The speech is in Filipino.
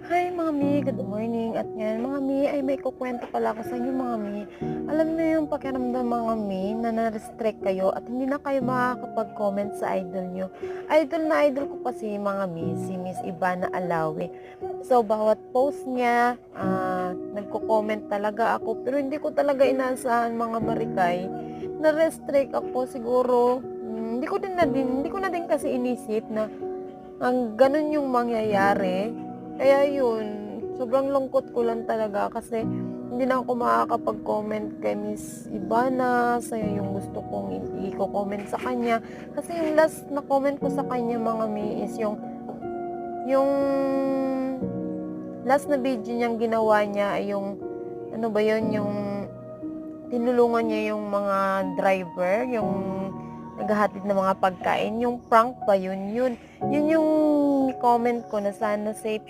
Hi mga mi, good morning. At ngayon mga mi ay may kukwento pala ako sa inyo mga mi. Alam niyo yung pakiramdam mga mi na na-restrict kayo at hindi na kayo makakapag-comment sa idol nyo. Idol na idol ko kasi mga mi, si Miss Ivana Alawi. So bawat post niya, nagko-comment talaga ako pero hindi ko talaga inaasahan mga marikay. Na-restrict ako siguro. Hindi ko na din kasi inisip na ang ganun yung mangyayari. Kaya yun, sobrang lungkot ko lang talaga kasi hindi na ako makakapag-comment kay Miss Ivana sa yung gusto kong i-comment sa kanya. Kasi yung last na comment ko sa kanya mga mi is yung last na video niyang ginawa niya ay yung ano ba yun, yung tinulungan niya yung mga driver, yung naghahatid ng mga pagkain, yung prank ba yun, yun yung comment ko na sana safe